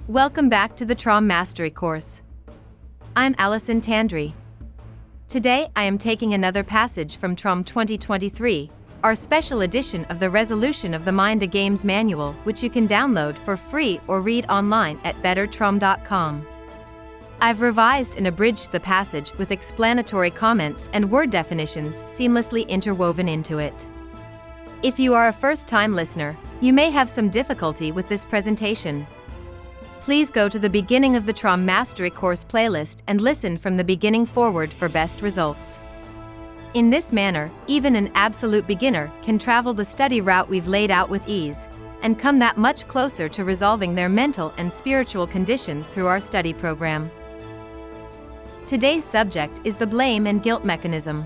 Welcome back to the TROM Mastery course. I'm Allison Tandri. Today I am taking another passage from TROM 2023, our special edition of the Resolution of the Mind a Games Manual, which you can download for free or read online at bettertrom.com. I've revised and abridged the passage with explanatory comments and word definitions seamlessly interwoven into it. If you are a first-time listener, you may have some difficulty with this presentation. Please go to the beginning of the TROM Mastery course playlist and listen from the beginning forward for best results. In this manner, even an absolute beginner can travel the study route we've laid out with ease, and come that much closer to resolving their mental and spiritual condition through our study program. Today's subject is the blame and guilt mechanism.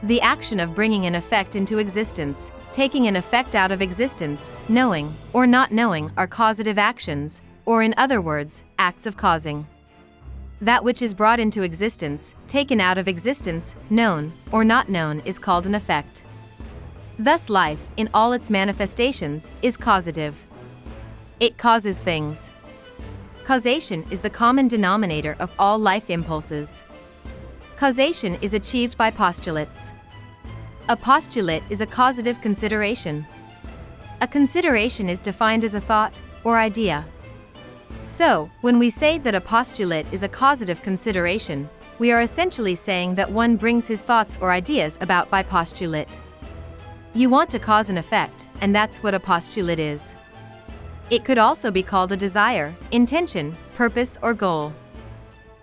The action of bringing an effect into existence, taking an effect out of existence, knowing or not knowing are causative actions, or in other words, acts of causing. That which is brought into existence, taken out of existence, known or not known is called an effect. Thus life, in all its manifestations, is causative. It causes things. Causation is the common denominator of all life impulses. Causation is achieved by postulates. A postulate is a causative consideration. A consideration is defined as a thought or idea. So, when we say that a postulate is a causative consideration, we are essentially saying that one brings his thoughts or ideas about by postulate. You want to cause an effect, and that's what a postulate is. It could also be called a desire, intention, purpose, or goal.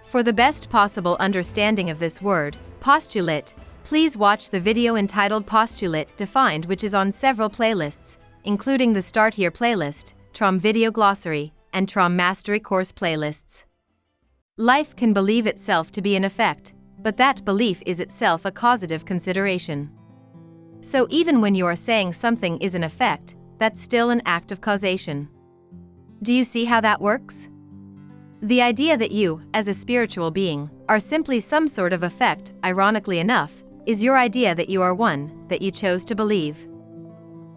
For the best possible understanding of this word, postulate, please watch the video entitled Postulate Defined, which is on several playlists, including the Start Here playlist, TROM Video Glossary, and TROM Mastery Course playlists. Life can believe itself to be an effect, but that belief is itself a causative consideration. So even when you are saying something is an effect, that's still an act of causation. Do you see how that works? The idea that you, as a spiritual being, are simply some sort of effect, ironically enough, is your idea that you are one, that you chose to believe.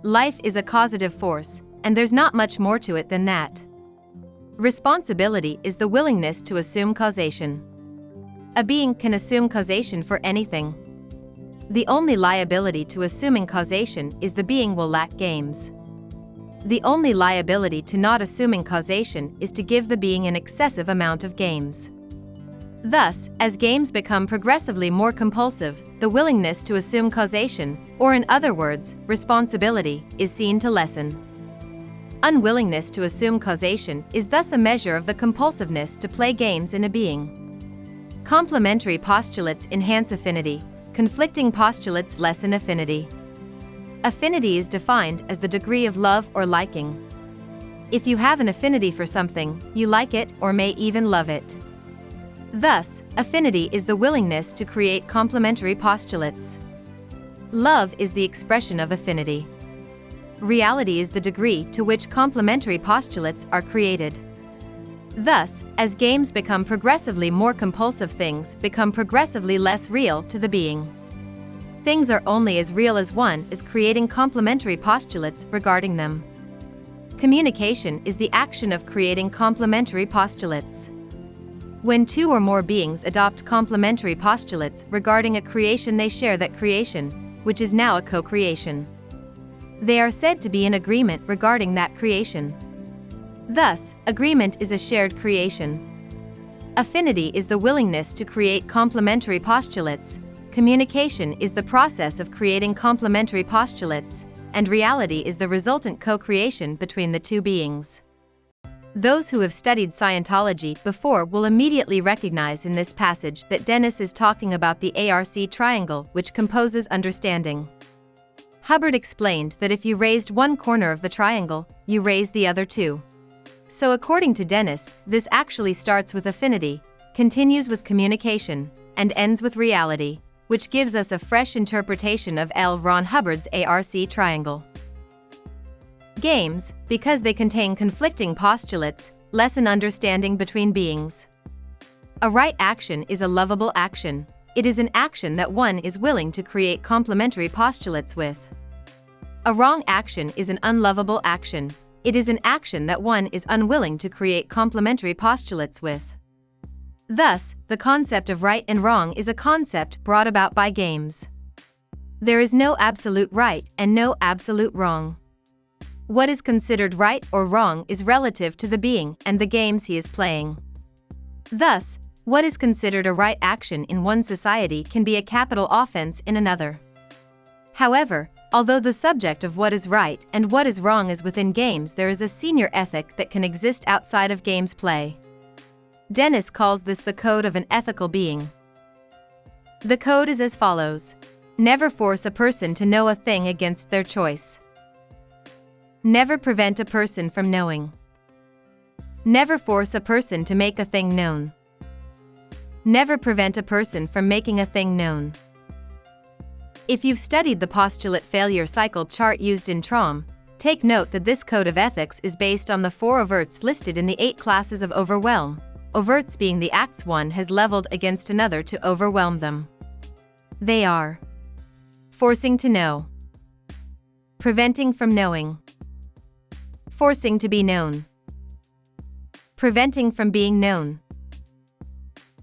Life is a causative force, and there's not much more to it than that. Responsibility is the willingness to assume causation. A being can assume causation for anything. The only liability to assuming causation is the being will lack games. The only liability to not assuming causation is to give the being an excessive amount of games. Thus, as games become progressively more compulsive, the willingness to assume causation, or in other words, responsibility, is seen to lessen. Unwillingness to assume causation is thus a measure of the compulsiveness to play games in a being. Complementary postulates enhance affinity, conflicting postulates lessen affinity. Affinity is defined as the degree of love or liking. If you have an affinity for something, you like it or may even love it. Thus, affinity is the willingness to create complementary postulates. Love is the expression of affinity. Reality is the degree to which complementary postulates are created. Thus, as games become progressively more compulsive, things become progressively less real to the being. Things are only as real as one is creating complementary postulates regarding them. Communication is the action of creating complementary postulates. When two or more beings adopt complementary postulates regarding a creation, they share that creation, which is now a co-creation. They are said to be in agreement regarding that creation. Thus, agreement is a shared creation. Affinity is the willingness to create complementary postulates. Communication is the process of creating complementary postulates, and reality is the resultant co-creation between the two beings. Those who have studied Scientology before will immediately recognize in this passage that Dennis is talking about the ARC triangle, which composes understanding. Hubbard explained that if you raised one corner of the triangle, you raise the other two. So according to Dennis, this actually starts with affinity, continues with communication, and ends with reality, which gives us a fresh interpretation of L. Ron Hubbard's ARC triangle. Games, because they contain conflicting postulates, lessen understanding between beings. A right action is a lovable action. It is an action that one is willing to create complementary postulates with. A wrong action is an unlovable action. It is an action that one is unwilling to create complementary postulates with. Thus, the concept of right and wrong is a concept brought about by games. There is no absolute right and no absolute wrong. What is considered right or wrong is relative to the being and the games he is playing. Thus, what is considered a right action in one society can be a capital offense in another. However, although the subject of what is right and what is wrong is within games, there is a senior ethic that can exist outside of games play. Dennis calls this the code of an ethical being. The code is as follows. Never force a person to know a thing against their choice. Never prevent a person from knowing. Never force a person to make a thing known. Never prevent a person from making a thing known. If you've studied the postulate failure cycle chart used in TROM, take note that this code of ethics is based on the 4 overts listed in the 8 classes of overwhelm, overts being the acts one has leveled against another to overwhelm them. They are: forcing to know, preventing from knowing, forcing to be known, preventing from being known.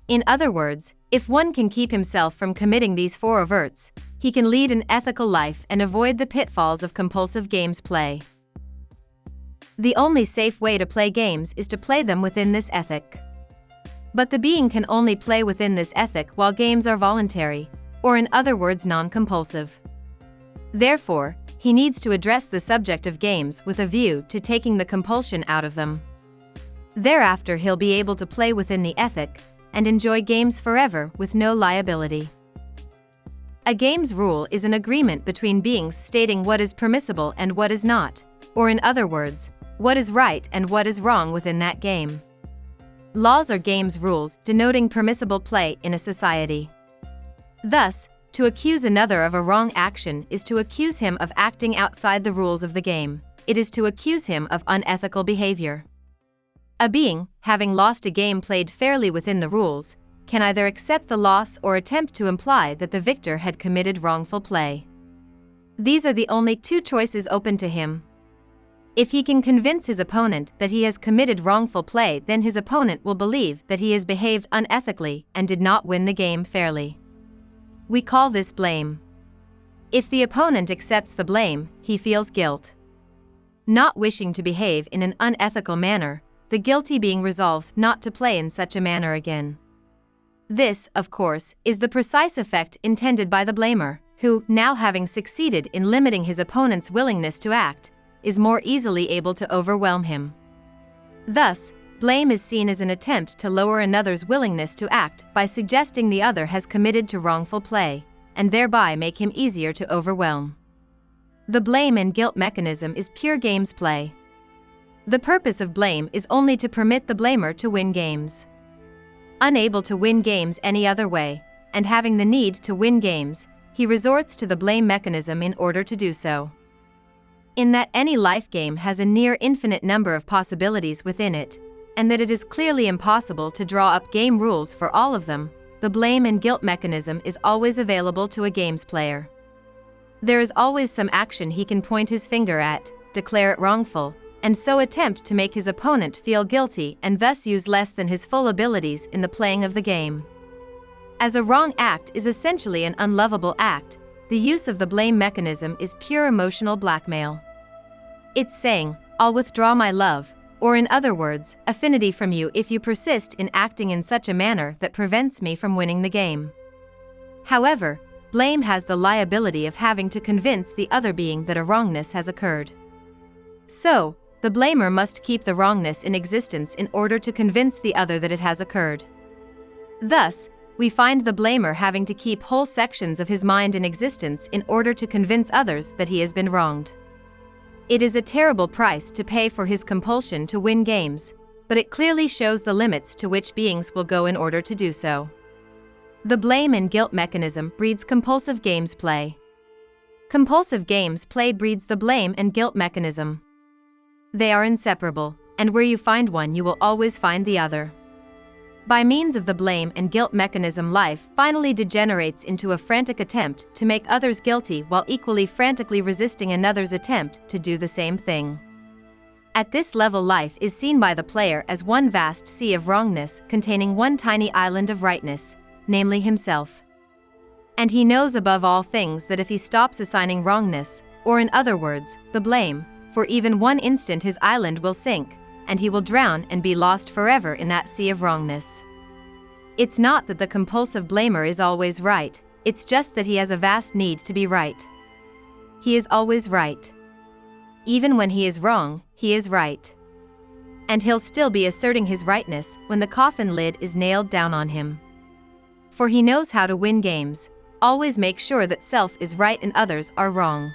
In other words, if one can keep himself from committing these 4 overts, he can lead an ethical life and avoid the pitfalls of compulsive games play. The only safe way to play games is to play them within this ethic. But the being can only play within this ethic while games are voluntary, or in other words non-compulsive. Therefore, he needs to address the subject of games with a view to taking the compulsion out of them. Thereafter he'll be able to play within the ethic, and enjoy games forever with no liability. A game's rule is an agreement between beings stating what is permissible and what is not, or in other words, what is right and what is wrong within that game. Laws are games rules denoting permissible play in a society. Thus, to accuse another of a wrong action is to accuse him of acting outside the rules of the game. It is to accuse him of unethical behavior. A being, having lost a game played fairly within the rules, can either accept the loss or attempt to imply that the victor had committed wrongful play. These are the only 2 choices open to him. If he can convince his opponent that he has committed wrongful play, then his opponent will believe that he has behaved unethically and did not win the game fairly. We call this blame. If the opponent accepts the blame, he feels guilt. Not wishing to behave in an unethical manner, the guilty being resolves not to play in such a manner again. This, of course, is the precise effect intended by the blamer, who, now having succeeded in limiting his opponent's willingness to act, is more easily able to overwhelm him. Thus, blame is seen as an attempt to lower another's willingness to act by suggesting the other has committed to wrongful play, and thereby make him easier to overwhelm. The blame and guilt mechanism is pure games play. The purpose of blame is only to permit the blamer to win games. Unable to win games any other way, and having the need to win games, he resorts to the blame mechanism in order to do so. In that any life game has a near infinite number of possibilities within it, and that it is clearly impossible to draw up game rules for all of them, the blame and guilt mechanism is always available to a games player. There is always some action he can point his finger at, declare it wrongful, and so attempt to make his opponent feel guilty and thus use less than his full abilities in the playing of the game. As a wrong act is essentially an unlovable act, the use of the blame mechanism is pure emotional blackmail. It's saying, "I'll withdraw my love," or in other words, affinity from you if you persist in acting in such a manner that prevents me from winning the game. However, blame has the liability of having to convince the other being that a wrongness has occurred. So, the blamer must keep the wrongness in existence in order to convince the other that it has occurred. Thus, we find the blamer having to keep whole sections of his mind in existence in order to convince others that he has been wronged. It is a terrible price to pay for his compulsion to win games, but it clearly shows the limits to which beings will go in order to do so. The blame and guilt mechanism breeds compulsive games play. Compulsive games play breeds the blame and guilt mechanism. They are inseparable, and where you find one you will always find the other. By means of the blame and guilt mechanism, life finally degenerates into a frantic attempt to make others guilty while equally frantically resisting another's attempt to do the same thing. At this level, life is seen by the player as one vast sea of wrongness containing one tiny island of rightness, namely himself. And he knows above all things that if he stops assigning wrongness, or in other words, the blame, for even one instant, his island will sink, and he will drown and be lost forever in that sea of wrongness. It's not that the compulsive blamer is always right, it's just that he has a vast need to be right. He is always right. Even when he is wrong, he is right. And he'll still be asserting his rightness when the coffin lid is nailed down on him. For he knows how to win games, always make sure that self is right and others are wrong.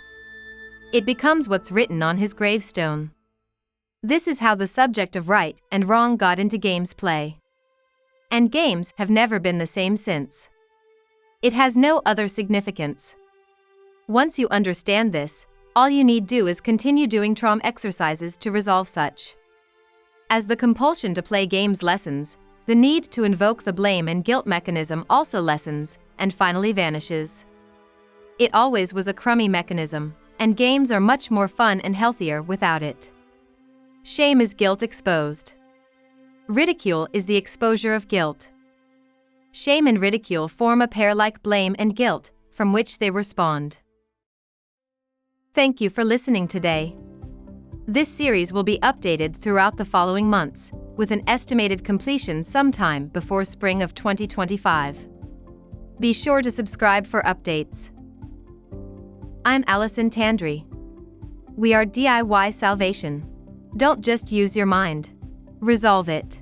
It becomes what's written on his gravestone. This is how the subject of right and wrong got into games play. And games have never been the same since. It has no other significance. Once you understand this, all you need do is continue doing TROM exercises to resolve such. As the compulsion to play games lessens, the need to invoke the blame and guilt mechanism also lessens, and finally vanishes. It always was a crummy mechanism, and games are much more fun and healthier without it. Shame is guilt exposed. Ridicule is the exposure of guilt. Shame and ridicule form a pair like blame and guilt, from which they were spawned. Thank you for listening today. This series will be updated throughout the following months, with an estimated completion sometime before spring of 2025. Be sure to subscribe for updates. I'm Allison Tandri. We are DIY Salvation. Don't just use your mind. Resolve it.